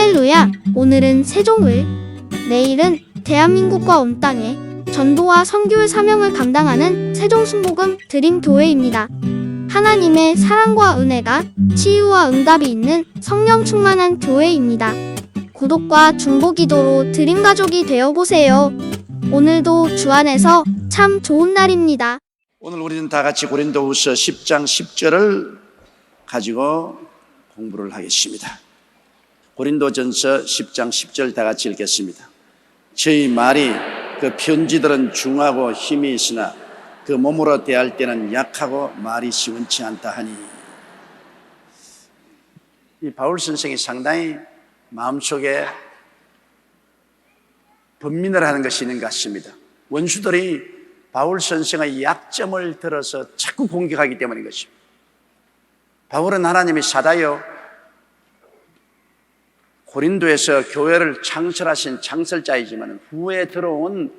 할렐루야! 오늘은 세종을, 내일은 대한민국과 온 땅에 전도와 선교의 사명을 감당하는 세종순복음 드림교회입니다. 하나님의 사랑과 은혜가 치유와 응답이 있는 성령 충만한 교회입니다. 구독과 중보기도로 드림가족이 되어보세요. 오늘도 주 안에서 참 좋은 날입니다. 오늘 우리는 다 같이 고린도후서 10장 10절을 가지고 공부를 하겠습니다. 고린도전서 10장 10절 다 같이 읽겠습니다. 저희 말이 그 편지들은 중하고 힘이 있으나 그 몸으로 대할 때는 약하고 말이 시원치 않다 하니. 이 바울 선생이 상당히 마음속에 번민을 하는 것이 있는 것 같습니다. 원수들이 바울 선생의 약점을 들어서 자꾸 공격하기 때문인 것입니다. 바울은 하나님이 사다여 고린도에서 교회를 창설하신 창설자이지만 후에 들어온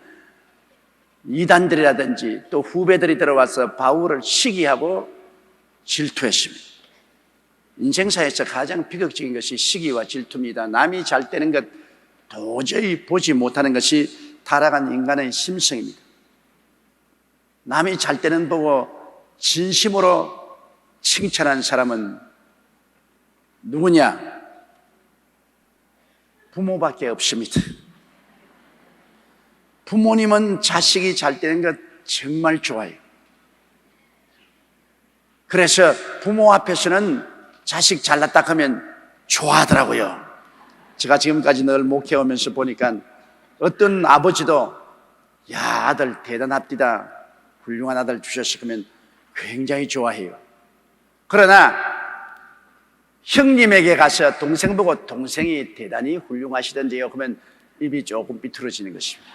이단들이라든지 또 후배들이 들어와서 바울을 시기하고 질투했습니다. 인생사에서 가장 비극적인 것이 시기와 질투입니다. 남이 잘 되는 것 도저히 보지 못하는 것이 타락한 인간의 심성입니다. 남이 잘 되는 보고 진심으로 칭찬한 사람은 누구냐? 부모밖에 없습니다. 부모님은 자식이 잘 되는 것 정말 좋아해요. 그래서 부모 앞에서는 자식 잘났다 하면 좋아하더라고요. 제가 지금까지 늘 목회하면서 보니까 어떤 아버지도 야, 아들 대단합디다, 훌륭한 아들 주셨어 그러면 굉장히 좋아해요. 그러나 형님에게 가서 동생 보고 동생이 대단히 훌륭하시던데요 그러면 입이 조금 삐뚤어지는 것입니다.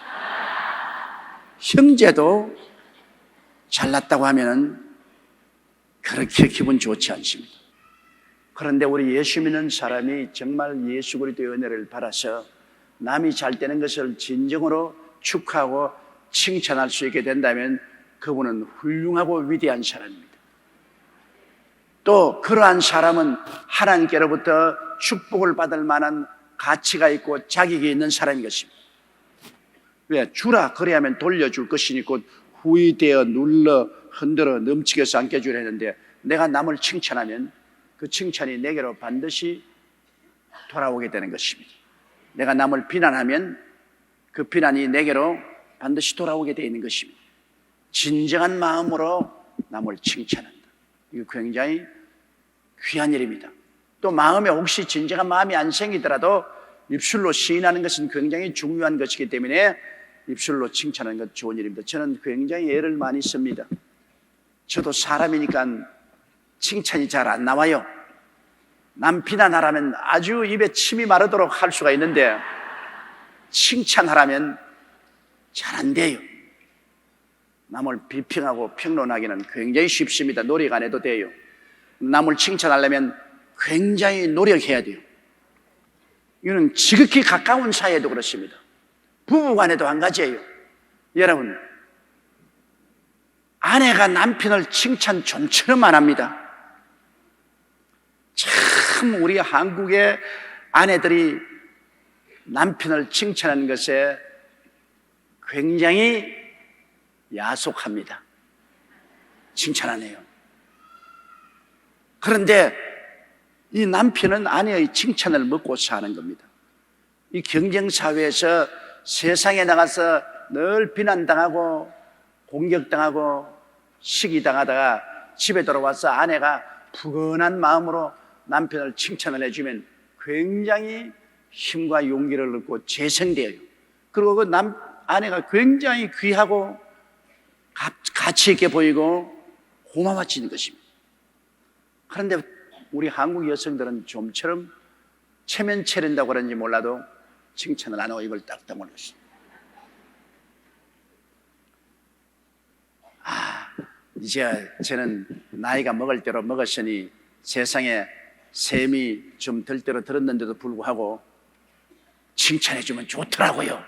형제도 잘났다고 하면 그렇게 기분 좋지 않습니다. 그런데 우리 예수 믿는 사람이 정말 예수 그리스도의 은혜를 받아서 남이 잘 되는 것을 진정으로 축하하고 칭찬할 수 있게 된다면 그분은 훌륭하고 위대한 사람입니다. 또 그러한 사람은 하나님께로부터 축복을 받을 만한 가치가 있고 자격이 있는 사람인 것입니다. 왜? 주라 그래야만 돌려줄 것이니 곧 후이되어 눌러 흔들어 넘치게 해서 안겨주려 했는데 내가 남을 칭찬하면 그 칭찬이 내게로 반드시 돌아오게 되는 것입니다. 내가 남을 비난하면 그 비난이 내게로 반드시 돌아오게 되어 있는 것입니다. 진정한 마음으로 남을 칭찬한다. 이거 굉장히 귀한 일입니다. 또 마음에 혹시 진정한 마음이 안 생기더라도 입술로 시인하는 것은 굉장히 중요한 것이기 때문에 입술로 칭찬하는 것 좋은 일입니다. 저는 굉장히 애를 많이 씁니다. 저도 사람이니까 칭찬이 잘 안 나와요. 남 비난하라면 아주 입에 침이 마르도록 할 수가 있는데 칭찬하라면 잘 안 돼요. 남을 비평하고 평론하기는 굉장히 쉽습니다. 노력 안 해도 돼요. 남을 칭찬하려면 굉장히 노력해야 돼요. 이거는 지극히 가까운 사이에도 그렇습니다. 부부간에도 한 가지예요. 여러분, 아내가 남편을 칭찬 좀처럼 안 합니다. 참 우리 한국의 아내들이 남편을 칭찬하는 것에 굉장히 야속합니다. 칭찬 안 해요. 그런데 이 남편은 아내의 칭찬을 먹고 사는 겁니다. 이 경쟁사회에서 세상에 나가서 늘 비난당하고 공격당하고 시기당하다가 집에 돌아와서 아내가 푸근한 마음으로 남편을 칭찬을 해주면 굉장히 힘과 용기를 얻고 재생돼요. 그리고 그 아내가 굉장히 귀하고 가치 있게 보이고 고마워지는 것입니다. 그런데 우리 한국 여성들은 좀처럼 체면 차린다고 그런지 몰라도 칭찬을 안 하고 입을 딱 다물고 있습니다. 이제 저는 나이가 먹을 대로 먹었으니 세상에 셈이 좀 들 대로 들었는데도 불구하고 칭찬해주면 좋더라고요.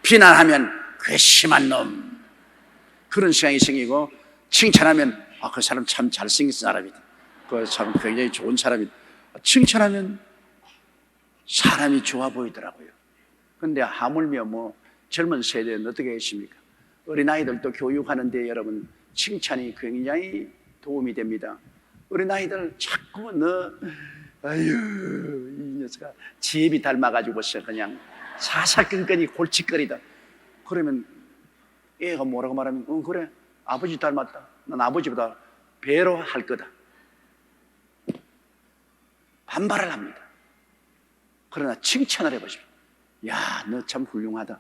비난하면 괘씸한 놈 그런 생각이 생기고 칭찬하면 그 사람 참 잘생긴 사람이다. 그 사람 굉장히 좋은 사람이다. 칭찬하면 사람이 좋아 보이더라고요. 근데 하물며 뭐 젊은 세대는 어떻게 했습니까? 어린아이들도 교육하는데 여러분 칭찬이 굉장히 도움이 됩니다. 어린아이들 자꾸 아유 이 녀석아 지혜비 닮아가지고서 그냥 사사건건이 골칫거리다. 그러면 애가 뭐라고 말하면 그래 아버지 닮았다. 난 아버지보다 배로 할 거다. 반발을 합니다. 그러나 칭찬을 해보십시오. 야, 너 참 훌륭하다.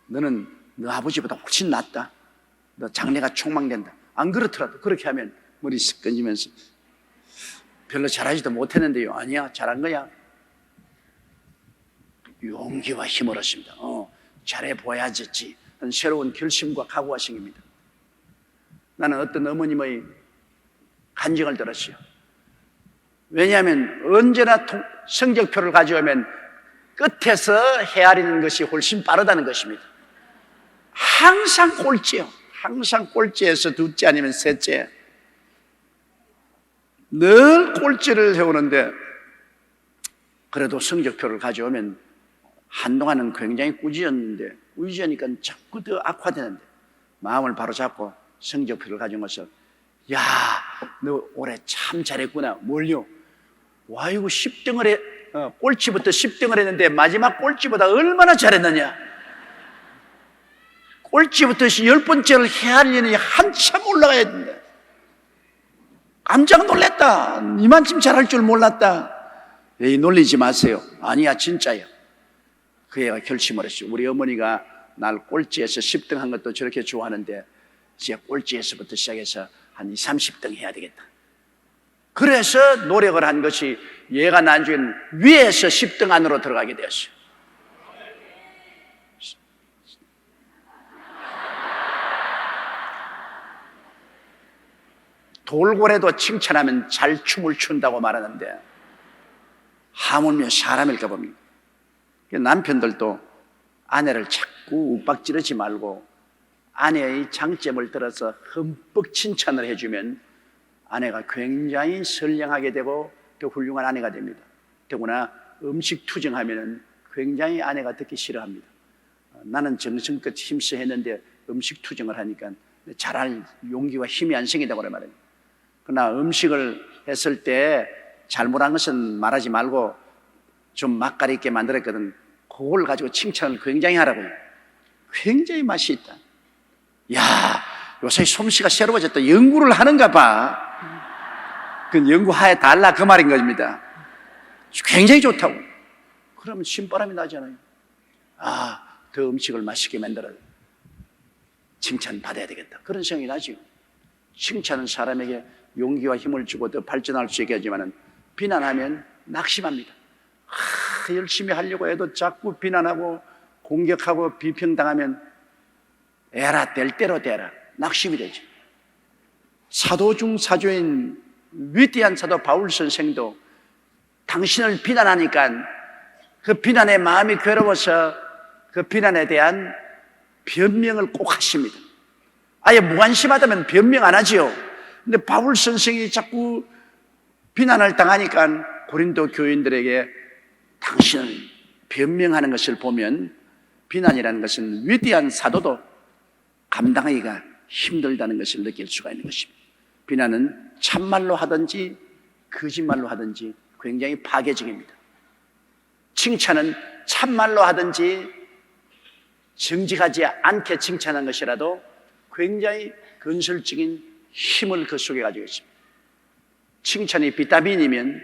너는 너 아버지보다 훨씬 낫다. 너 장래가 촉망된다. 안 그렇더라도 그렇게 하면 머리 쓱 건지면서 별로 잘하지도 못했는데요. 아니야, 잘한 거야. 용기와 힘을 얻습니다. 잘해보야지. 새로운 결심과 각오가 생깁니다. 나는 어떤 어머님의 간증을 들었어요. 왜냐하면 언제나 성적표를 가져오면 끝에서 헤아리는 것이 훨씬 빠르다는 것입니다. 항상 꼴찌요. 항상 꼴찌에서 둘째 아니면 셋째. 늘 꼴찌를 해오는데 그래도 성적표를 가져오면 한동안은 굉장히 꾸짖었는데 꾸짖으니까 자꾸 더 악화되는데 마음을 바로잡고 성적표를 가져와서 야, 너 올해 참 잘했구나. 뭘요? 와, 이거 10등을 해, 꼴찌부터 10등을 했는데 마지막 꼴찌보다 얼마나 잘했느냐. 꼴찌부터 10번째를 헤아리려니 한참 올라가야 된다. 깜짝 놀랐다. 이만큼 잘할 줄 몰랐다. 에이, 놀리지 마세요. 아니야, 진짜야. 그 애가 결심을 했어요. 우리 어머니가 날 꼴찌에서 10등 한 것도 저렇게 좋아하는데 이제 꼴찌에서부터 시작해서 한 20, 30등 해야 되겠다. 그래서 노력을 한 것이 얘가 나중엔 위에서 10등 안으로 들어가게 되었어요. 돌고래도 칭찬하면 잘 춤을 춘다고 말하는데 하물며 사람일까 봅니다. 남편들도 아내를 자꾸 윽박지르지 말고 아내의 장점을 들어서 흠뻑 칭찬을 해주면 아내가 굉장히 선량하게 되고 또 훌륭한 아내가 됩니다. 더구나 음식 투정하면 굉장히 아내가 듣기 싫어합니다. 나는 정성껏 힘써 했는데 음식 투정을 하니까 잘할 용기와 힘이 안 생긴다고 말합니다. 그러나 음식을 했을 때 잘못한 것은 말하지 말고 좀 맛깔 있게 만들었거든. 그걸 가지고 칭찬을 굉장히 하라고요. 굉장히 맛이 있다. 야, 요새 솜씨가 새로워졌다. 연구를 하는가 봐. 그 연구하에 달라 그 말인 겁니다. 굉장히 좋다고. 그러면 신바람이 나잖아요. 아, 더 음식을 맛있게 만들어 칭찬 받아야 되겠다. 그런 생각이 나죠. 칭찬은 사람에게 용기와 힘을 주고 더 발전할 수 있게 하지만 비난하면 낙심합니다. 열심히 하려고 해도 자꾸 비난하고 공격하고 비평당하면 에라 될 대로 되라 낙심이 되죠. 사도 중 사조인 위대한 사도 바울 선생도 당신을 비난하니까 그 비난에 마음이 괴로워서 그 비난에 대한 변명을 꼭 하십니다. 아예 무관심하다면 변명 안 하지요. 근데 바울 선생이 자꾸 비난을 당하니까 고린도 교인들에게 당신을 변명하는 것을 보면 비난이라는 것은 위대한 사도도 감당하기가 힘들다는 것을 느낄 수가 있는 것입니다. 비난은 참말로 하든지 거짓말로 하든지 굉장히 파괴적입니다. 칭찬은 참말로 하든지 정직하지 않게 칭찬한 것이라도 굉장히 건설적인 힘을 그 속에 가지고 있습니다. 칭찬이 비타민이면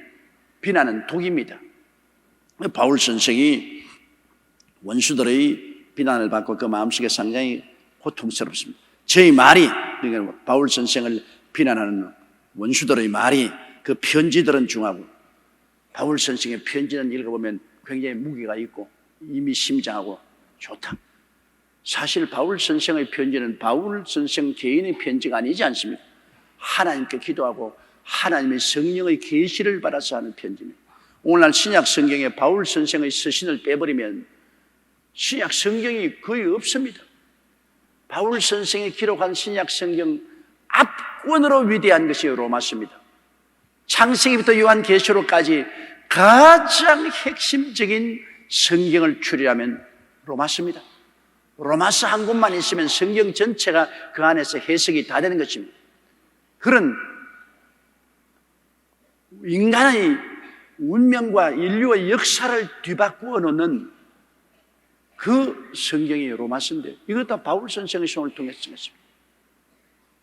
비난은 독입니다. 바울 선생이 원수들의 비난을 받고 그 마음속에 상당히 고통스럽습니다. 저희 말이, 그러니까 바울 선생을 비난하는 원수들의 말이 그 편지들은 중하고 바울 선생의 편지는 읽어보면 굉장히 무게가 있고 이미 심장하고 좋다. 사실 바울 선생의 편지는 바울 선생 개인의 편지가 아니지 않습니까? 하나님께 기도하고 하나님의 성령의 계시를 받아서 하는 편지입니다. 오늘날 신약 성경에 바울 선생의 서신을 빼버리면 신약 성경이 거의 없습니다. 바울 선생이 기록한 신약 성경 압권으로 위대한 것이 로마서입니다. 창세기부터 요한계시록까지 가장 핵심적인 성경을 추리하면 로마서입니다. 로마서 한 권만 있으면 성경 전체가 그 안에서 해석이 다 되는 것입니다. 그런 인간의 운명과 인류의 역사를 뒤바꾸어 놓는 그 성경이 로마서인데, 이것 다 바울 선생의 손을 통해서 쓰였습니다.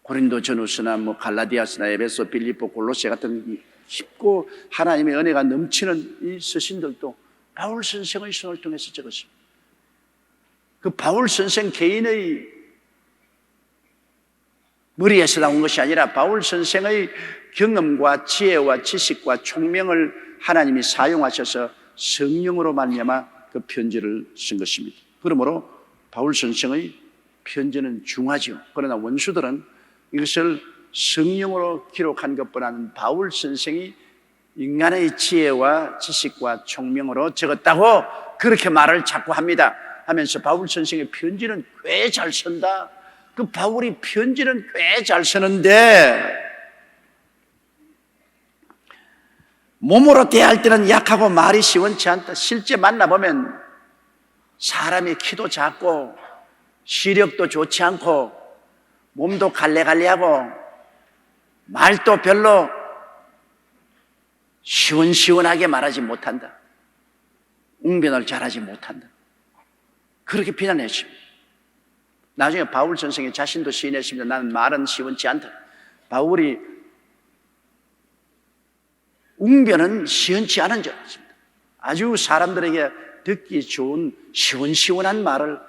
고린도 전후서나 갈라디아서나 에베소, 빌립보, 골로새 같은 깊고 하나님의 은혜가 넘치는 이 서신들도 바울 선생의 손을 통해서 적었습니다. 그 바울 선생 개인의 머리에서 나온 것이 아니라 바울 선생의 경험과 지혜와 지식과 총명을 하나님이 사용하셔서 성령으로 말미암아 그 편지를 쓴 것입니다. 그러므로 바울 선생의 편지는 중하지요. 그러나 원수들은 이것을 성령으로 기록한 것보다는 바울 선생이 인간의 지혜와 지식과 총명으로 적었다고 그렇게 말을 자꾸 합니다. 하면서 바울 선생의 편지는 꽤 잘 쓴다. 그 바울이 편지는 꽤 잘 쓰는데 몸으로 대할 때는 약하고 말이 시원치 않다. 실제 만나보면 사람이 키도 작고 시력도 좋지 않고 몸도 갈래갈래하고 말도 별로 시원시원하게 말하지 못한다. 웅변을 잘하지 못한다. 그렇게 비난했습니다. 나중에 바울 선생이 자신도 시인했습니다. 나는 말은 시원치 않다. 바울이 웅변은 시원치 않은 줄 알았습니다. 아주 사람들에게 듣기 좋은 시원시원한 말을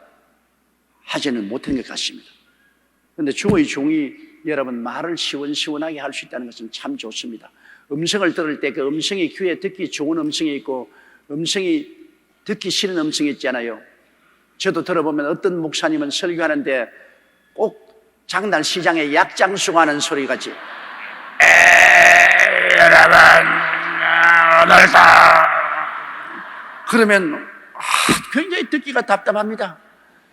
하지는 못한 것 같습니다. 그런데 주의 종이 여러분 말을 시원시원하게 할 수 있다는 것은 참 좋습니다. 음성을 들을 때 그 음성이 귀에 듣기 좋은 음성이 있고 음성이 듣기 싫은 음성이 있잖아요. 저도 들어보면 어떤 목사님은 설교하는데 꼭 장날시장에 약장수가 하는 소리 같이 여러분 오늘다 그러면 굉장히 듣기가 답답합니다.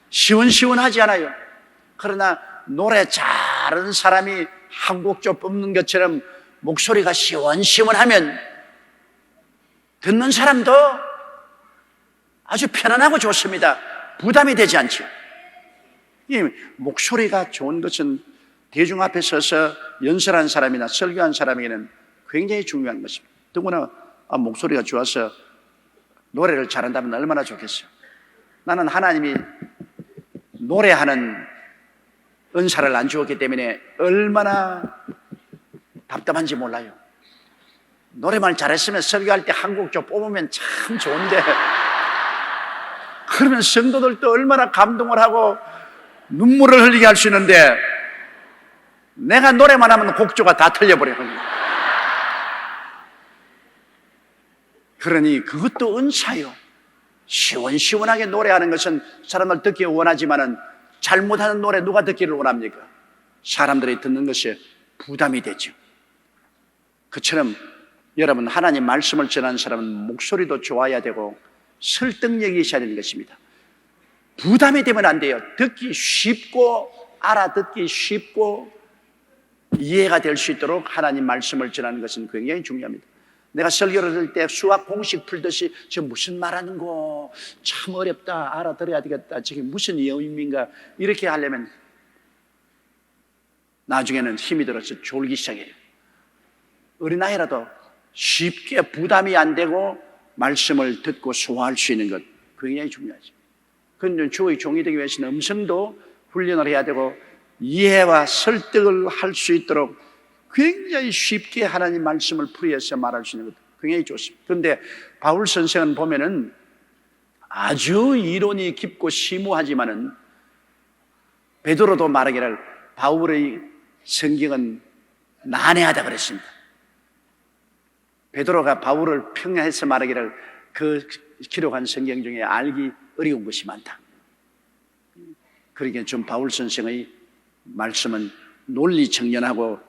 시원시원하지 않아요. 그러나 노래 잘하는 사람이 한 곡조 뽑는 것처럼 목소리가 시원시원하면 듣는 사람도 아주 편안하고 좋습니다. 부담이 되지 않죠. 이 목소리가 좋은 것은 대중 앞에 서서 연설한 사람이나 설교한 사람에게는 굉장히 중요한 것입니다. 더구나 목소리가 좋아서 노래를 잘한다면 얼마나 좋겠어요. 나는 하나님이 노래하는 은사를 안 주었기 때문에 얼마나 답답한지 몰라요. 노래만 잘했으면 설교할 때 한 곡 좀 뽑으면 참 좋은데 그러면 성도들도 얼마나 감동을 하고 눈물을 흘리게 할 수 있는데 내가 노래만 하면 곡조가 다 틀려버려요. 그러니 그것도 은사요. 시원시원하게 노래하는 것은 사람들 듣기 원하지만은 잘못하는 노래 누가 듣기를 원합니까? 사람들이 듣는 것이 부담이 되죠. 그처럼 여러분 하나님 말씀을 전하는 사람은 목소리도 좋아야 되고 설득력이 있어야 되는 것입니다. 부담이 되면 안 돼요. 듣기 쉽고 알아듣기 쉽고 이해가 될 수 있도록 하나님 말씀을 전하는 것은 굉장히 중요합니다. 내가 설교를 할 때 수학 공식 풀듯이 저 무슨 말하는 거 참 어렵다, 알아들어야 되겠다, 저게 무슨 의미인가 이렇게 하려면 나중에는 힘이 들어서 졸기 시작해요. 어린아이라도 쉽게 부담이 안 되고 말씀을 듣고 소화할 수 있는 것 굉장히 중요하죠. 그런데 주의 종이 되기 위해서는 음성도 훈련을 해야 되고 이해와 설득을 할 수 있도록 굉장히 쉽게 하나님 말씀을 풀이해서 말할 수 있는 것도 굉장히 좋습니다. 그런데 바울 선생은 보면은 아주 이론이 깊고 심오하지만은 베드로도 말하기를 바울의 성경은 난해하다 그랬습니다. 베드로가 바울을 평가해서 말하기를 그 기록한 성경 중에 알기 어려운 것이 많다. 그러기에 좀 바울 선생의 말씀은 논리 청연하고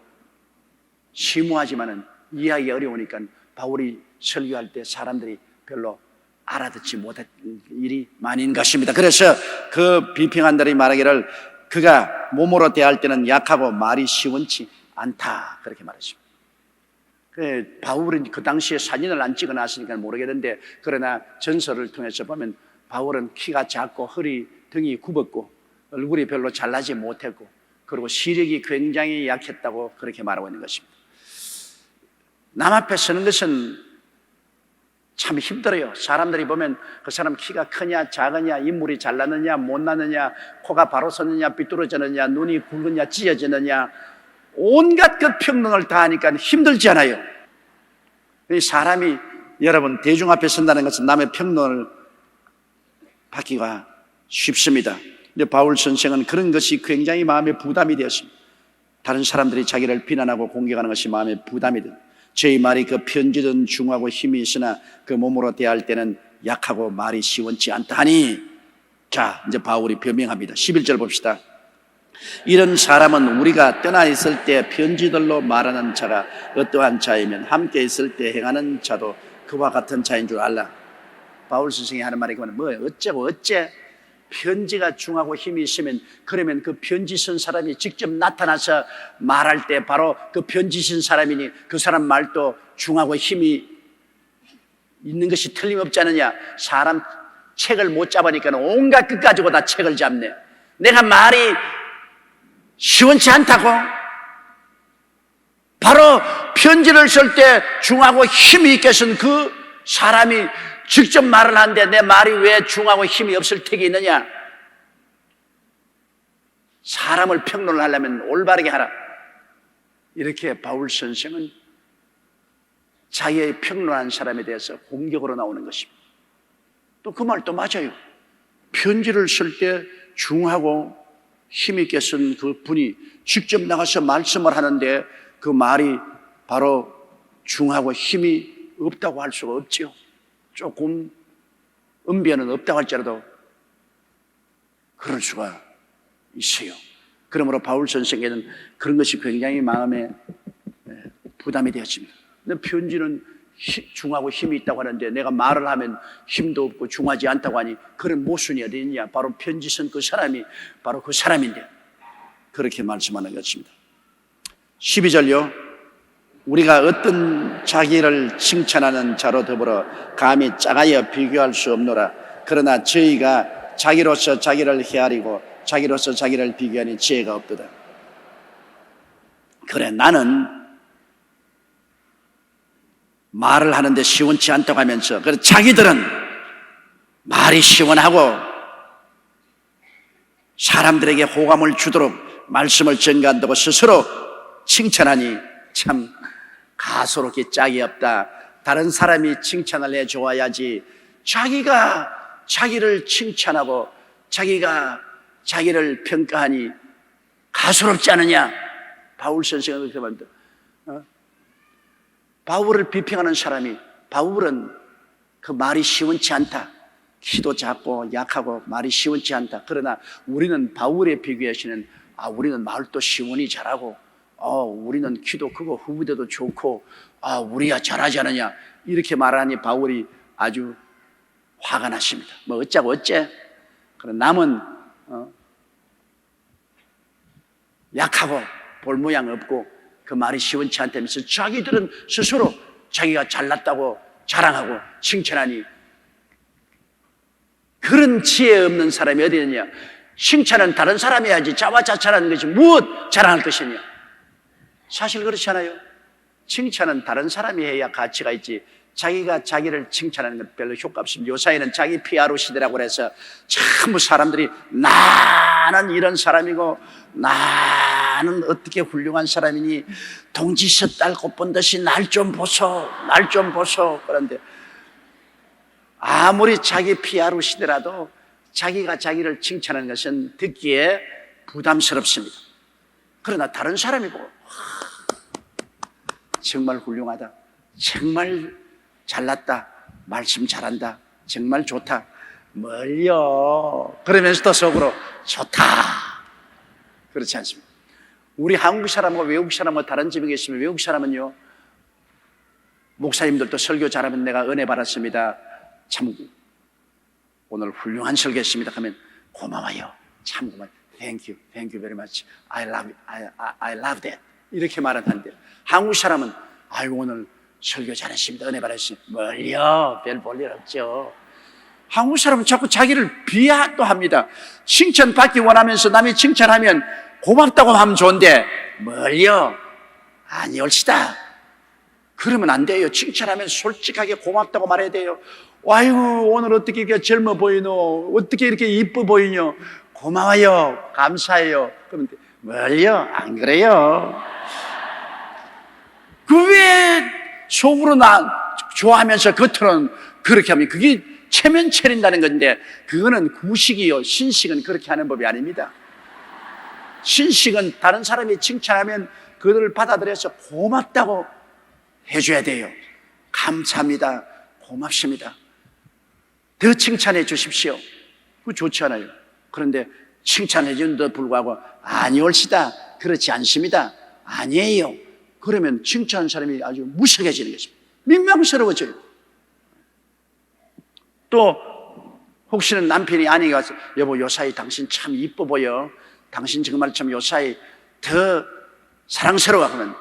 심오하지만은 이해하기 어려우니까 바울이 설교할 때 사람들이 별로 알아듣지 못할 일이 많은 것입니다. 그래서 그 비평한들이 말하기를 그가 몸으로 대할 때는 약하고 말이 시원치 않다 그렇게 말했습니다. 바울은 그 당시에 사진을 안 찍어놨으니까 모르겠는데, 그러나 전설을 통해서 보면 바울은 키가 작고 허리 등이 굽었고 얼굴이 별로 잘나지 못했고 그리고 시력이 굉장히 약했다고 그렇게 말하고 있는 것입니다. 남 앞에 서는 것은 참 힘들어요. 사람들이 보면 그 사람 키가 크냐 작으냐, 인물이 잘나느냐 못나느냐, 코가 바로 섰느냐 삐뚤어졌느냐, 눈이 굵으냐 찢어지느냐, 온갖 그 평론을 다 하니까 힘들지 않아요. 사람이, 여러분, 대중 앞에 선다는 것은 남의 평론을 받기가 쉽습니다. 근데 바울 선생은 그런 것이 굉장히 마음에 부담이 되었습니다. 다른 사람들이 자기를 비난하고 공격하는 것이 마음에 부담이 됩니다. 저희 말이 그 편지든 중하고 힘이 있으나 그 몸으로 대할 때는 약하고 말이 시원치 않다 하니, 자, 이제 바울이 변명합니다. 11절 봅시다. 이런 사람은 우리가 떠나 있을 때 편지들로 말하는 자가 어떠한 자이면 함께 있을 때 행하는 자도 그와 같은 자인 줄 알라. 바울 선생이 하는 말이 그러면 뭐예요? 어째고 어째? 편지가 중하고 힘이 있으면, 그러면 그 편지 쓴 사람이 직접 나타나서 말할 때 바로 그 편지 쓴 사람이니 그 사람 말도 중하고 힘이 있는 것이 틀림없지 않느냐. 사람 책을 못 잡으니까 온갖 것 가지고 다 책을 잡네. 내가 말이 시원치 않다고? 바로 편지를 쓸 때 중하고 힘이 있게 쓴 그 사람이 직접 말을 하는데 내 말이 왜 중하고 힘이 없을 택이 있느냐? 사람을 평론을 하려면 올바르게 하라. 이렇게 바울 선생은 자기의 평론한 사람에 대해서 공격으로 나오는 것입니다. 또 그 말도 맞아요. 편지를 쓸 때 중하고 힘있게 쓴 그 분이 직접 나가서 말씀을 하는데 그 말이 바로 중하고 힘이 없다고 할 수가 없지요. 조금 은변은 없다고 할지라도 그럴 수가 있어요. 그러므로 바울 선생에게는 그런 것이 굉장히 마음에 부담이 되었습니다. 근데 편지는 중하고 힘이 있다고 하는데 내가 말을 하면 힘도 없고 중하지 않다고 하니 그런 모순이 어디 있냐? 바로 편지 쓴 그 사람이 바로 그 사람인데, 그렇게 말씀하는 것입니다. 12절요. 우리가 어떤 자기를 칭찬하는 자로 더불어 감히 짜가여 비교할 수 없노라. 그러나 저희가 자기로서 자기를 헤아리고 자기로서 자기를 비교하니 지혜가 없도다. 그래, 나는 말을 하는데 시원치 않다고 하면서, 그래 자기들은 말이 시원하고 사람들에게 호감을 주도록 말씀을 전가한다고 스스로 칭찬하니 참 가소롭게 짝이 없다. 다른 사람이 칭찬을 해줘야지 자기가 자기를 칭찬하고 자기가 자기를 평가하니 가소롭지 않느냐. 바울 선생은 그렇게 말합니다. 바울을 비평하는 사람이, 바울은 그 말이 시원치 않다. 키도 작고 약하고 말이 시원치 않다. 그러나 우리는 바울에 비교하시는, 우리는 말도 시원히 잘하고, 우리는 키도 크고 후부대도 좋고, 우리야 잘하지 않느냐. 이렇게 말하니 바울이 아주 화가 났습니다. 뭐 어쩌고 어째? 그럼 남은 약하고 볼 모양 없고 그 말이 시원치 않다면서 자기들은 스스로 자기가 잘났다고 자랑하고 칭찬하니, 그런 지혜 없는 사람이 어디 있느냐? 칭찬은 다른 사람이 해야지 자화자찬하는 것이 무엇 자랑할 것이냐? 사실 그렇지 않아요? 칭찬은 다른 사람이 해야 가치가 있지 자기가 자기를 칭찬하는 건 별로 효과 없습니다. 요사이는 자기 PR 시대라고 해서 전부 사람들이 나는 이런 사람이고 나는 어떻게 훌륭한 사람이니 동지서 딸꽃 본 듯이 날 좀 보소, 날 좀 보소. 그런데 아무리 자기 PR 시대라도 자기가 자기를 칭찬하는 것은 듣기에 부담스럽습니다. 그러나 다른 사람이 보고 정말 훌륭하다, 정말 잘났다, 말씀 잘한다, 정말 좋다, 뭘요? 그러면서도 속으로 좋다. 그렇지 않습니다. 우리 한국 사람과 외국 사람과 다른 집에 계시면, 외국 사람은요, 목사님들도 설교 잘하면 내가 은혜 받았습니다, 참 오늘 훌륭한 설교했습니다 하면 고마워요, 참 고마워요, thank you very much, I love that, 이렇게 말하는데, 한국 사람은 아이고 오늘 설교 잘하십니다. 은혜 받으십니다. 뭘요? 별 볼 일 없죠. 한국 사람은 자꾸 자기를 비하도 합니다. 칭찬받기 원하면서 남이 칭찬하면 고맙다고 하면 좋은데 뭘요? 아니 옳시다. 그러면 안 돼요. 칭찬하면 솔직하게 고맙다고 말해야 돼요. 아이고 오늘 어떻게 이렇게 젊어 보이노? 어떻게 이렇게 이뻐 보이뇨? 고마워요. 감사해요. 그러면 뭘요? 안 그래요? 그 왜 속으로 나 좋아하면서 겉으로는 그렇게 하면 그게 체면 차린다는 건데 그거는 구식이요. 신식은 그렇게 하는 법이 아닙니다. 신식은 다른 사람이 칭찬하면 그들을 받아들여서 고맙다고 해줘야 돼요. 감사합니다. 고맙습니다. 더 칭찬해 주십시오. 그거 좋지 않아요. 그런데 칭찬해 주는데도 불구하고 아니 옳시다. 그렇지 않습니다. 아니에요. 그러면 칭찬하는 사람이 아주 무식해지는 것입니다. 민망스러워져요. 또 혹시는 남편이 아내가 와서 여보 요사이 당신 참 이뻐 보여. 당신 정말 참 요사이 더 사랑스러워. 그러면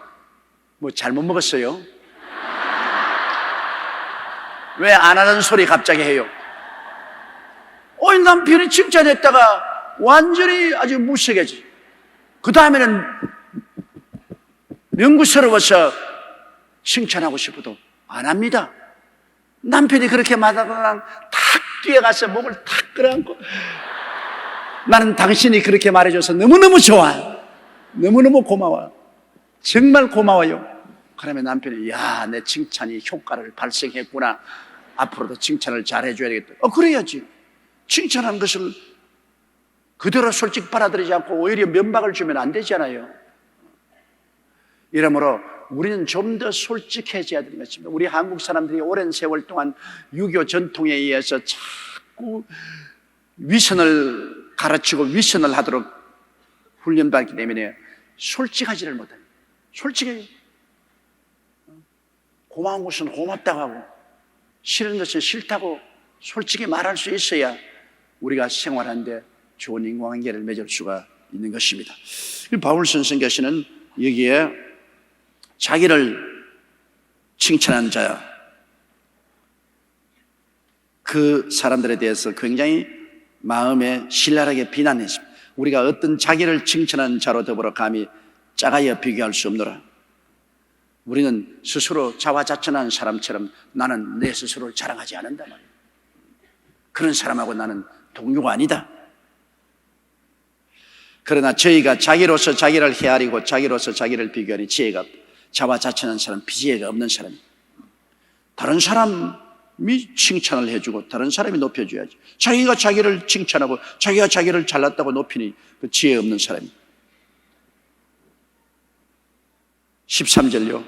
뭐 잘못 먹었어요? 왜 안 하는 소리 갑자기 해요? 남편이 칭찬했다가 완전히 아주 무식해지. 그 다음에는 명구스러워서 칭찬하고 싶어도 안 합니다. 남편이 그렇게 말하면 탁 뛰어가서 목을 탁 끌어안고 나는 당신이 그렇게 말해줘서 너무너무 좋아. 너무너무 고마워. 정말 고마워요. 그러면 남편이 야, 내 칭찬이 효과를 발생했구나. 앞으로도 칭찬을 잘 해줘야 되겠다. 그래야지. 칭찬한 것을 그대로 솔직히 받아들이지 않고 오히려 면박을 주면 안 되잖아요. 이러므로 우리는 좀 더 솔직해져야 되는 것입니다. 우리 한국 사람들이 오랜 세월 동안 유교 전통에 의해서 자꾸 위선을 가르치고 위선을 하도록 훈련받기 때문에 솔직하지를 못해요. 솔직해요. 고마운 것은 고맙다고 하고 싫은 것은 싫다고 솔직히 말할 수 있어야 우리가 생활하는데 좋은 인간관계를 맺을 수가 있는 것입니다. 바울 선생께서는 여기에 자기를 칭찬한 자, 그 사람들에 대해서 굉장히 마음에 신랄하게 비난했습니다. 우리가 어떤 자기를 칭찬한 자로 더불어 감히 짜가여 비교할 수 없노라. 우리는 스스로 자화자찬하는 사람처럼 나는 내 스스로를 자랑하지 않는단 말이에요. 그런 사람하고 나는 동료가 아니다. 그러나 저희가 자기로서 자기를 헤아리고 자기로서 자기를 비교하니 지혜가 없다. 자화자찬하는 사람, 비지혜가 없는 사람이에요. 다른 사람이 칭찬을 해주고 다른 사람이 높여줘야지. 자기가 자기를 칭찬하고 자기가 자기를 잘났다고 높이니 그 지혜 없는 사람이에요. 13절요.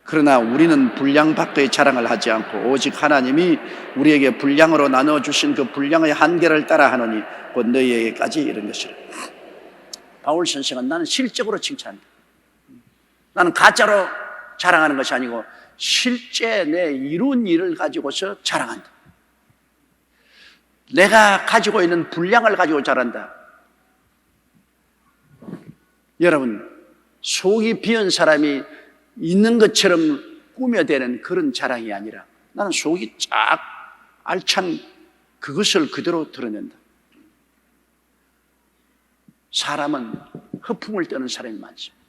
그러나 우리는 분량 밖의 자랑을 하지 않고 오직 하나님이 우리에게 분량으로 나눠주신 그 분량의 한계를 따라 하노니 곧 너희에게까지 이른 것이라. 바울 선생은 나는 실적으로 칭찬한다. 나는 가짜로 자랑하는 것이 아니고 실제 내 이룬 일을 가지고서 자랑한다. 내가 가지고 있는 분량을 가지고 자란다. 여러분, 속이 비은 사람이 있는 것처럼 꾸며대는 그런 자랑이 아니라 나는 속이 쫙 알찬 그것을 그대로 드러낸다. 사람은 허풍을 떠는 사람이 많습니다.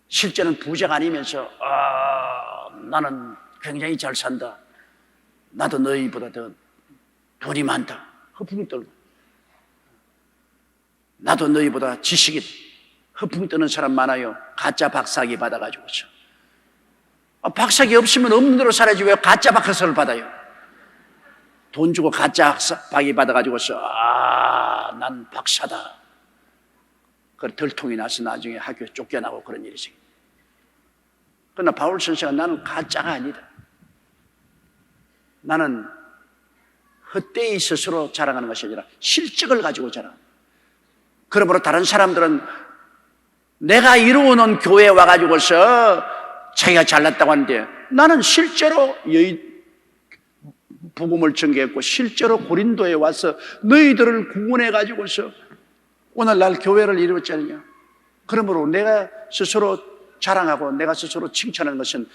실제는 부자가 아니면서 나는 굉장히 잘 산다. 나도 너희보다 더 돈이 많다. 허풍 떨고 나도 너희보다 지식이 허풍 떠는 사람 많아요. 가짜 박사학위 받아가지고서. 박사학위 없으면 없는 대로 살아야지 왜 가짜 박사를 받아요? 돈 주고 가짜 박사학위 받아가지고서 난 박사다. 그 들통이 나서 나중에 학교 쫓겨나고 그런 일이 생겨. 그러나 바울 선생은 나는 가짜가 아니다. 나는 헛되이 스스로 자랑하는 것이 아니라 실적을 가지고 자랑한다. 그러므로 다른 사람들은 내가 이루어놓은 교회에 와가지고서 자기가 잘났다고 하는데 나는 실제로 복음을 전개했고 실제로 고린도에 와서 너희들을 구원해가지고서 오늘날 교회를 이루었지 않느냐. 그러므로 내가 스스로 자랑하고 내가 스스로 칭찬하는 것은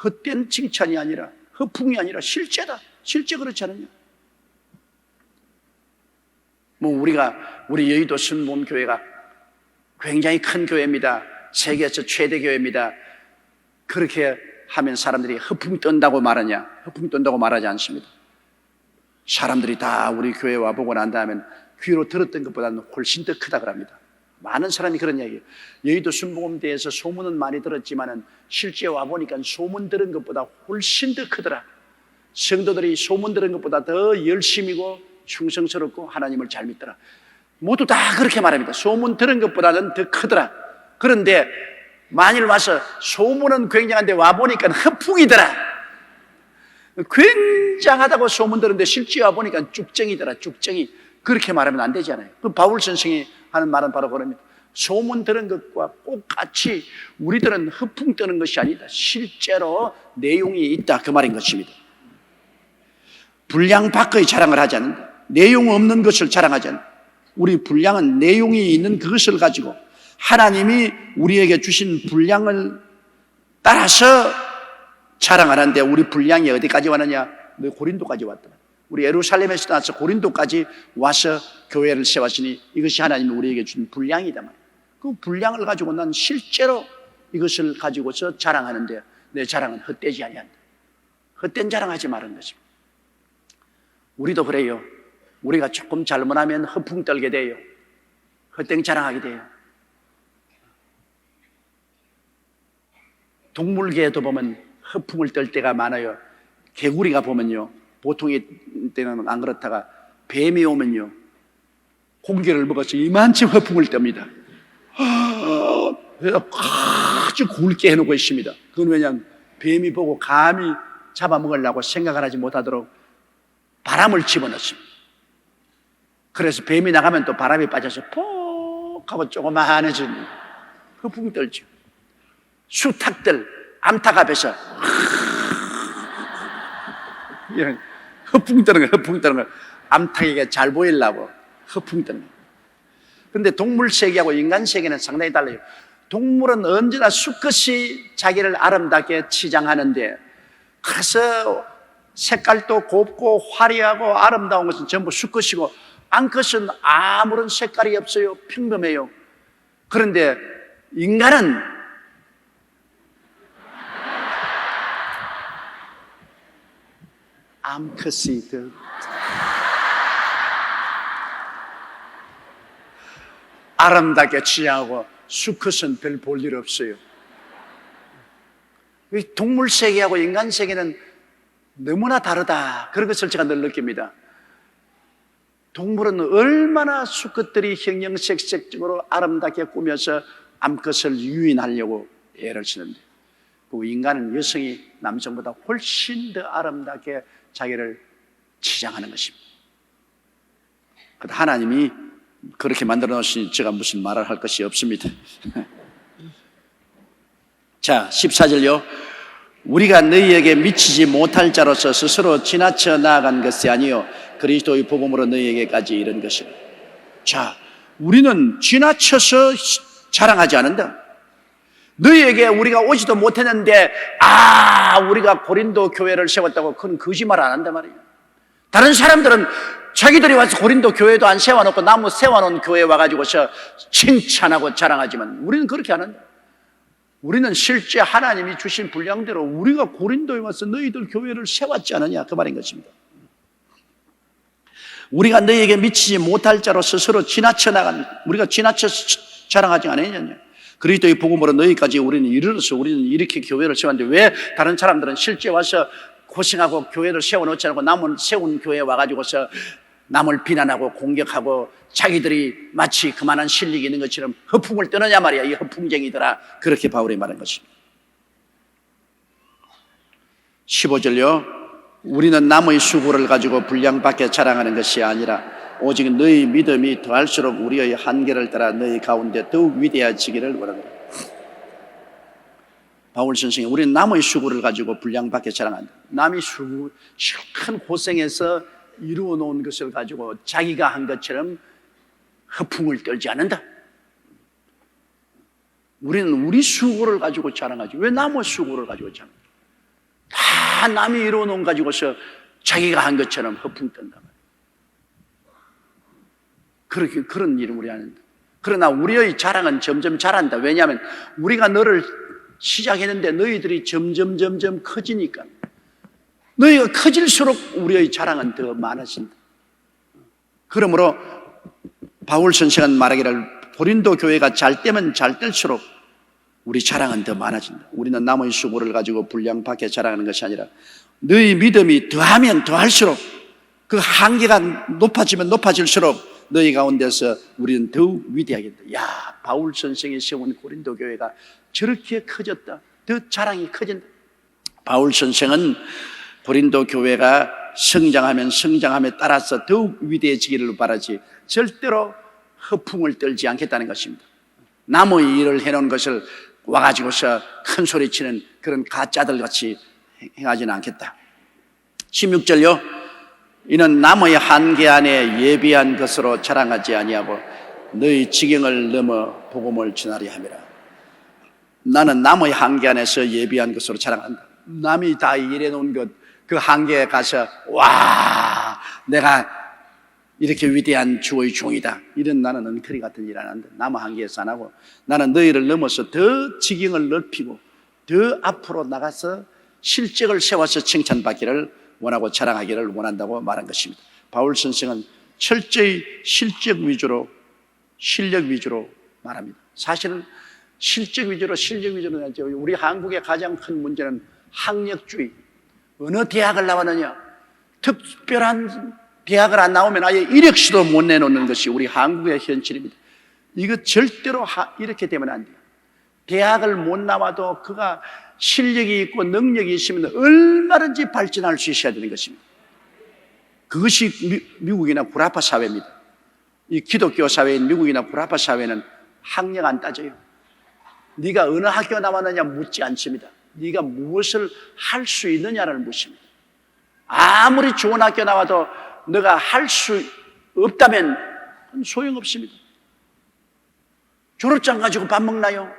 헛된 칭찬이 아니라, 허풍이 아니라 실제다. 실제 그렇지 않느냐? 우리 여의도 순복음교회가 굉장히 큰 교회입니다. 세계에서 최대 교회입니다. 그렇게 하면 사람들이 허풍 떤다고 말하냐? 허풍 떤다고 말하지 않습니다. 사람들이 다 우리 교회 와보고 난 다음에 귀로 들었던 것보다는 훨씬 더 크다 그럽니다. 많은 사람이 그런 이야기예요. 여의도 순복음대에서 소문은 많이 들었지만은 실제 와보니까 소문 들은 것보다 훨씬 더 크더라. 성도들이 소문 들은 것보다 더 열심이고 충성스럽고 하나님을 잘 믿더라. 모두 다 그렇게 말합니다. 소문 들은 것보다는 더 크더라. 그런데 만일 와서 소문은 굉장한데 와보니까 허풍이더라. 굉장하다고 소문 들었는데 실제 와보니까 쭉정이더라. 쭉정이. 그렇게 말하면 안 되잖아요. 그 바울 선생이 하는 말은 바로 그럽니다. 소문 들은 것과 똑같이 우리들은 허풍 떠는 것이 아니다. 실제로 내용이 있다. 그 말인 것입니다. 분량 밖의 자랑을 하지 않는다. 내용 없는 것을 자랑하지 않는다. 우리 분량은 내용이 있는 그것을 가지고 하나님이 우리에게 주신 분량을 따라서 자랑하는데, 우리 분량이 어디까지 왔느냐? 고린도까지 왔더라. 우리 예루살렘에서 나와서 고린도까지 와서 교회를 세웠으니 이것이 하나님이 우리에게 준 분량이다 말이야. 그 분량을 가지고 난 실제로 이것을 가지고서 자랑하는데 내 자랑은 헛되지 아니한다. 헛된 자랑하지 말은 것입니다. 우리도 그래요. 우리가 조금 잘못하면 허풍 떨게 돼요. 헛된 자랑하게 돼요. 동물계에도 보면 허풍을 떨 때가 많아요. 개구리가 보면요, 보통의 때는 안 그렇다가 뱀이 오면요, 공개를 먹어서 이만큼 허풍을 떱니다. 아주 굵게 해놓고 있습니다. 그건 왜냐하면 뱀이 보고 감히 잡아먹으려고 생각을 하지 못하도록 바람을 집어넣습니다. 그래서 뱀이 나가면 또 바람이 빠져서 폭 하고 조그마해진 허풍 떨죠. 수탉들, 암탉 앞에서 이런 허풍 떠는 걸 암탉에게 잘 보이려고 허풍 떠는 거예요. 그런데 동물 세계하고 인간 세계는 상당히 달라요. 동물은 언제나 수컷이 자기를 아름답게 치장하는데, 그래서 색깔도 곱고 화려하고 아름다운 것은 전부 수컷이고, 암컷은 아무런 색깔이 없어요. 평범해요. 그런데 인간은 암컷이 더 아름답게 치장하고 수컷은 별 볼 일 없어요. 동물 세계하고 인간 세계는 너무나 다르다. 그런 것을 제가 늘 느낍니다. 동물은 얼마나 수컷들이 형형색색적으로 아름답게 꾸며서 암컷을 유인하려고 애를 쓰는데, 그 인간은 여성이 남성보다 훨씬 더 아름답게 자기를 치장하는 것입니다. 하나님이 그렇게 만들어 놓으시니 제가 무슨 말을 할 것이 없습니다. 자, 14절요. 우리가 너희에게 미치지 못할 자로서 스스로 지나쳐 나아간 것이 아니요 그리스도의 복음으로 너희에게까지 이른 것이라. 자, 우리는 지나쳐서 자랑하지 않는다. 너희에게 우리가 오지도 못했는데 우리가 고린도 교회를 세웠다고 그건 거짓말 안 한단 말이에요. 다른 사람들은 자기들이 와서 고린도 교회도 안 세워놓고 나무 세워놓은 교회에 와가지고서 칭찬하고 자랑하지만 우리는 그렇게 안 한다. 우리는 실제 하나님이 주신 분량대로 우리가 고린도에 와서 너희들 교회를 세웠지 않느냐, 그 말인 것입니다. 우리가 너희에게 미치지 못할 자로 스스로 지나쳐 나간, 우리가 지나쳐 자랑하지 않았느냐. 그리스도의 복음으로 너희까지 우리는 이르러서 우리는 이렇게 교회를 세웠는데 왜 다른 사람들은 실제 와서 고생하고 교회를 세워놓지 않고 남은 세운 교회에 와가지고서 남을 비난하고 공격하고 자기들이 마치 그만한 실력이 있는 것처럼 허풍을 떠느냐 말이야. 이 허풍쟁이들아. 그렇게 바울이 말한 것입니다. 15절요. 우리는 남의 수고를 가지고 분량밖에 자랑하는 것이 아니라 오직 너희 믿음이 더할수록 우리의 한계를 따라 너희 가운데 더욱 위대해지기를 원하노라. 바울 선생이 우리는 남의 수고를 가지고 분량밖에 자랑한다. 남의 수고, 큰 고생해서 이루어 놓은 것을 가지고 자기가 한 것처럼 허풍을 떨지 않는다. 우리는 우리 수고를 가지고 자랑하지 왜 남의 수고를 가지고 자랑하지? 다 남이 이루어놓은 가지고서 자기가 한 것처럼 허풍 뜬단 말이에요. 그런 일을 우리 하는데, 그러나 우리의 자랑은 점점 자란다. 왜냐하면 우리가 너를 시작했는데 너희들이 점점 커지니까, 너희가 커질수록 우리의 자랑은 더 많아진다. 그러므로 바울 선생은 말하기를 고린도 교회가 잘 되면 잘 될수록 우리 자랑은 더 많아진다. 우리는 남의 수고를 가지고 분량밖에 자랑하는 것이 아니라 너희 믿음이 더하면 더할수록 그 한계가 높아지면 높아질수록 너희 가운데서 우리는 더욱 위대하겠다. 야, 바울 선생이 세운 고린도 교회가 저렇게 커졌다. 더 자랑이 커진다. 바울 선생은 고린도 교회가 성장하면 성장함에 따라서 더욱 위대해지기를 바라지 절대로 허풍을 떨지 않겠다는 것입니다. 남의 일을 해놓은 것을 와가지고서 큰 소리치는 그런 가짜들 같이 행하지는 않겠다. 16절요. 이는 남의 한계 안에 예비한 것으로 자랑하지 아니하고 너희 지경을 넘어 복음을 전하려 함이라. 나는 남의 한계 안에서 예비한 것으로 자랑한다. 남이 다 일해놓은 것, 그 한계에 가서 와, 내가 이렇게 위대한 주의 종이다, 이런 나는 엉터리 같은 일 안 한다. 남의 한계에서 안 하고 나는 너희를 넘어서 더 지경을 넓히고 더 앞으로 나가서 실적을 세워서 칭찬받기를 원하고 자랑하기를 원한다고 말한 것입니다. 바울 선생은 철저히 실적 위주로, 실력 위주로 말합니다. 사실은 실적 위주로 우리 한국의 가장 큰 문제는 학력주의. 어느 대학을 나왔느냐, 특별한 대학을 안 나오면 아예 이력서도 못 내놓는 것이 우리 한국의 현실입니다. 이거 절대로 이렇게 되면 안 돼요. 대학을 못 나와도 그가 실력이 있고 능력이 있으면 얼마든지 발전할 수 있어야 되는 것입니다. 그것이 미국이나 구라파 사회입니다. 이 기독교 사회인 미국이나 구라파 사회는 학력 안 따져요. 네가 어느 학교 나왔느냐 묻지 않습니다. 네가 무엇을 할 수 있느냐를 묻습니다. 아무리 좋은 학교 나와도 너가 할 수 없다면 소용없습니다. 졸업장 가지고 밥 먹나요?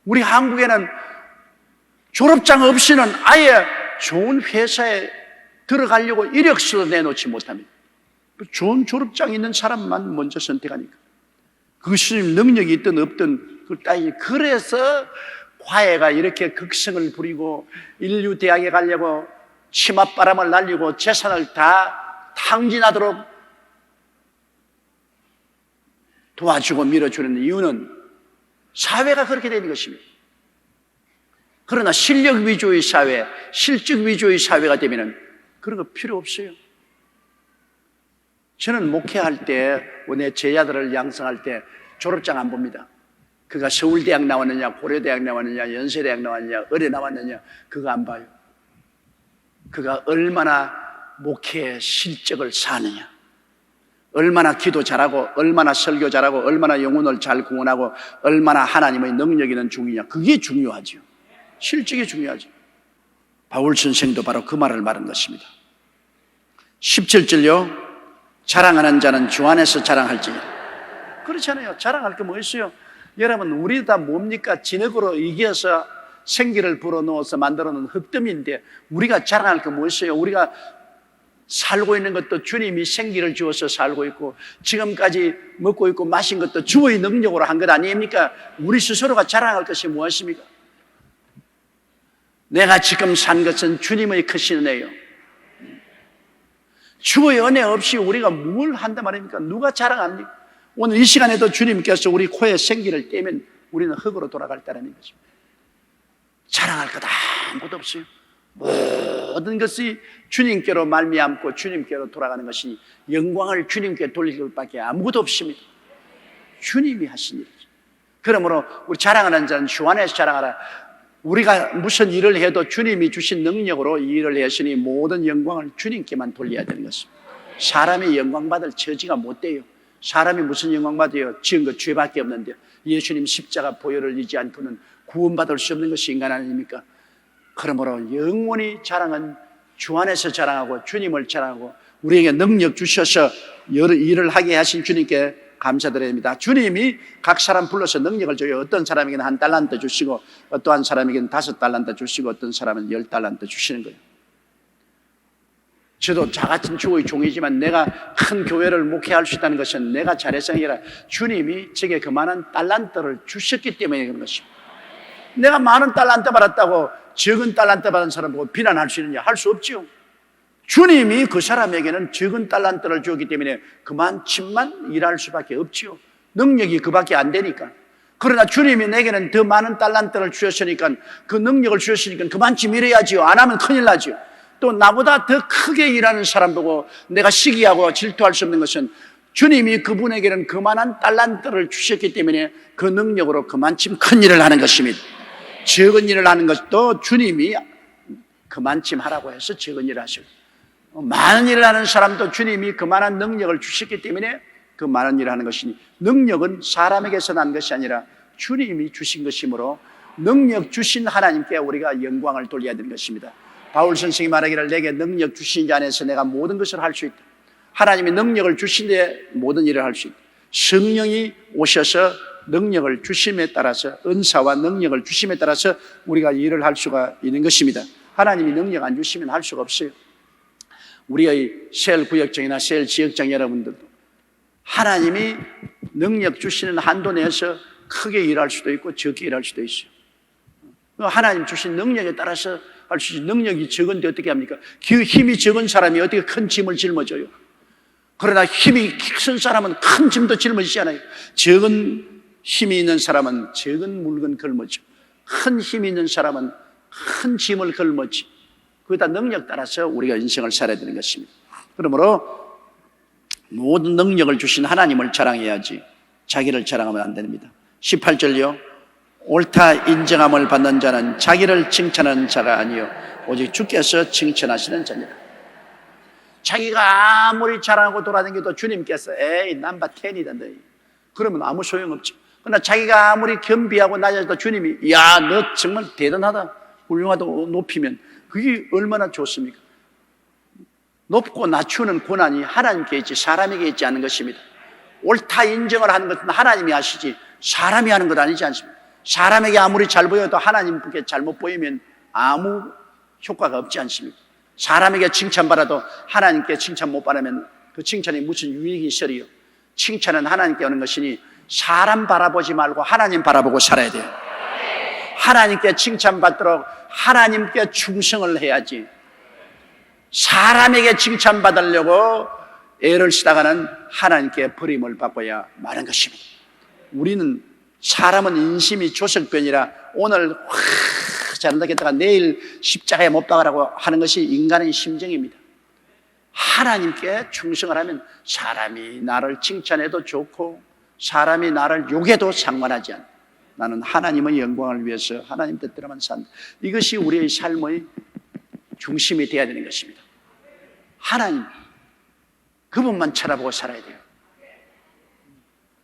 우리 한국에는 졸업장 없이는 아예 좋은 회사에 들어가려고 이력서도 내놓지 못합니다. 좋은 졸업장 있는 사람만 먼저 선택하니까. 그것이 능력이 있든 없든 그걸 따지지. 그래서 화해가 이렇게 극성을 부리고 인류 대학에 가려고 치맛바람을 날리고 재산을 다 탕진하도록 도와주고 밀어주는 이유는 사회가 그렇게 되는 것입니다. 그러나 실력 위주의 사회, 실적 위주의 사회가 되면 그런 거 필요 없어요. 저는 목회할 때, 내 제자들을 양성할 때 졸업장 안 봅니다. 그가 서울대학 나왔느냐, 고려대학 나왔느냐, 연세대학 나왔느냐, 의대 나왔느냐, 그거 안 봐요. 그가 얼마나 목회의 실적을 사느냐, 얼마나 기도 잘하고, 얼마나 설교 잘하고, 얼마나 영혼을 잘 구원하고, 얼마나 하나님의 능력 있는 중이냐, 그게 중요하죠. 실적이 중요하죠. 바울 선생도 바로 그 말을 말한 것입니다. 17절요. 자랑하는 자는 주 안에서 자랑할지니라. 그렇잖아요. 자랑할 게 뭐 있어요? 여러분, 우리 다 뭡니까? 진흙으로 이겨서 생기를 불어넣어서 만들어 놓은 흙더미인데 우리가 자랑할 게 뭐 있어요? 우리가 살고 있는 것도 주님이 생기를 주어서 살고 있고 지금까지 먹고 있고 마신 것도 주의 능력으로 한 것 아닙니까? 우리 스스로가 자랑할 것이 무엇입니까? 내가 지금 산 것은 주님의 크신 은혜요. 주의 은혜 없이 우리가 뭘 한단 말입니까? 누가 자랑합니까? 오늘 이 시간에도 주님께서 우리 코에 생기를 떼면 우리는 흙으로 돌아갈 때라는 것입니다. 자랑할 것 아무것도 없어요. 모든 것이 주님께로 말미암고 주님께로 돌아가는 것이니 영광을 주님께 돌릴 것밖에 아무것도 없습니다. 주님이 하신 일이죠. 그러므로 우리 자랑하는 자는 주 안에서 자랑하라. 우리가 무슨 일을 해도 주님이 주신 능력으로 이 일을 했으니 모든 영광을 주님께만 돌려야 되는 것입니다. 사람이 영광받을 처지가 못 돼요. 사람이 무슨 영광받아요? 지은 것 죄밖에 없는데 예수님 십자가 보혈을 잊지 않고는 구원받을 수 없는 것이 인간 아닙니까? 그러므로 영원히 자랑은 주 안에서 자랑하고 주님을 자랑하고 우리에게 능력 주셔서 여러 일을 하게 하신 주님께 감사드려야 됩니다. 주님이 각 사람 불러서 능력을 줘요. 어떤 사람에게는 1달란트 주시고, 어떠한 사람에게는 5달란트 주시고, 어떤 사람은 10달란트 주시는 거예요. 저도 자같은 주의 종이지만 내가 큰 교회를 목회할 수 있다는 것은 내가 잘해서 아니라 주님이 제게 그만한 달란트를 주셨기 때문에 그런 것입니다. 내가 많은 달란트 받았다고 적은 달란트 받은 사람 보고 비난할 수 있느냐? 할 수 없지요. 주님이 그 사람에게는 적은 달란트를 주었기 때문에 그만큼만 일할 수밖에 없지요. 능력이 그밖에 안 되니까. 그러나 주님이 내게는 더 많은 달란트를 주셨으니까, 그 능력을 주셨으니까 그만큼 일해야지요. 안 하면 큰일 나지요. 또 나보다 더 크게 일하는 사람 보고 내가 시기하고 질투할 수 없는 것은 주님이 그분에게는 그만한 달란트를 주셨기 때문에 그 능력으로 그만큼 큰 일을 하는 것입니다. 적은 일을 하는 것도 주님이 그만큼 하라고 해서 적은 일을 하시고, 많은 일을 하는 사람도 주님이 그만한 능력을 주셨기 때문에 그 많은 일을 하는 것이니, 능력은 사람에게서 난 것이 아니라 주님이 주신 것이므로 능력 주신 하나님께 우리가 영광을 돌려야 되는 것입니다. 바울 선생이 말하기를 내게 능력 주신 자 안에서 내가 모든 것을 할 수 있다. 하나님이 능력을 주신 데 모든 일을 할 수 있다. 성령이 오셔서 능력을 주심에 따라서, 은사와 능력을 주심에 따라서 우리가 일을 할 수가 있는 것입니다. 하나님이 능력 안 주시면 할 수가 없어요. 우리의 세일 구역장이나 세일 지역장 여러분들도 하나님이 능력 주시는 한도 내에서 크게 일할 수도 있고 적게 일할 수도 있어요. 하나님 주신 능력에 따라서 할 수 있어요. 능력이 적은데 어떻게 합니까? 힘이 적은 사람이 어떻게 큰 짐을 짊어져요? 그러나 힘이 큰 사람은 큰 짐도 짊어지지 않아요. 적은 힘이 있는 사람은 적은 물건 걸머져. 큰 힘이 있는 사람은 큰 짐을 걸머지. 그다 능력 따라서 우리가 인생을 살아야 되는 것입니다. 그러므로 모든 능력을 주신 하나님을 자랑해야지 자기를 자랑하면 안 됩니다. 18절요. 옳다 인정함을 받는 자는 자기를 칭찬하는 자가 아니요 오직 주께서 칭찬하시는 자니라. 자기가 아무리 자랑하고 돌아다녀도 주님께서 에이 남바 텐이다 너희, 그러면 아무 소용없죠. 그러나 자기가 아무리 겸비하고 낮아져도 주님이 야 너 정말 대단하다 훌륭하다 높이면 그게 얼마나 좋습니까? 높고 낮추는 고난이 하나님께 있지 사람에게 있지 않은 것입니다. 옳다 인정을 하는 것은 하나님이 하시지 사람이 하는 것 아니지 않습니까? 사람에게 아무리 잘 보여도 하나님께 잘못 보이면 아무 효과가 없지 않습니까? 사람에게 칭찬받아도 하나님께 칭찬 못 받으면 그 칭찬이 무슨 유익이 있으리요? 칭찬은 하나님께 오는 것이니 사람 바라보지 말고 하나님 바라보고 살아야 돼요. 하나님께 칭찬받도록 하나님께 충성을 해야지, 사람에게 칭찬받으려고 애를 쓰다가는 하나님께 버림을 받고야 마는 것입니다. 우리는 사람은 인심이 조석변이라 오늘 잘한다 했다가 내일 십자가에 못 박으라고 하는 것이 인간의 심정입니다. 하나님께 충성을 하면 사람이 나를 칭찬해도 좋고 사람이 나를 욕해도 상관하지 않아. 나는 하나님의 영광을 위해서 하나님 뜻대로만 산다. 이것이 우리의 삶의 중심이 되어야 되는 것입니다. 하나님 그분만 쳐다보고 살아야 돼요.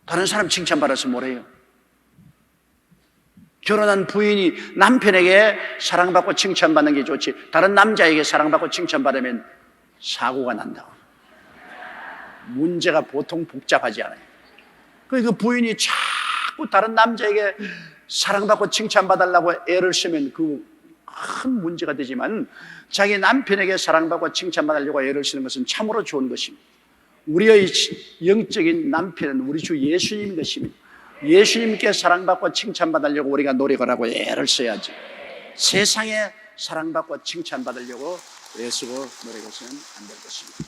다른 사람 칭찬받아서 뭐래요? 결혼한 부인이 남편에게 사랑받고 칭찬받는 게 좋지 다른 남자에게 사랑받고 칭찬받으면 사고가 난다고. 문제가 보통 복잡하지 않아요. 그 부인이 자꾸 다른 남자에게 사랑받고 칭찬받으려고 애를 쓰면 그 큰 문제가 되지만 자기 남편에게 사랑받고 칭찬받으려고 애를 쓰는 것은 참으로 좋은 것입니다. 우리의 영적인 남편은 우리 주 예수님인 것입니다. 예수님께 사랑받고 칭찬받으려고 우리가 노력을 하고 애를 써야지, 세상에 사랑받고 칭찬받으려고 애쓰고 노력해서는 안 될 것입니다.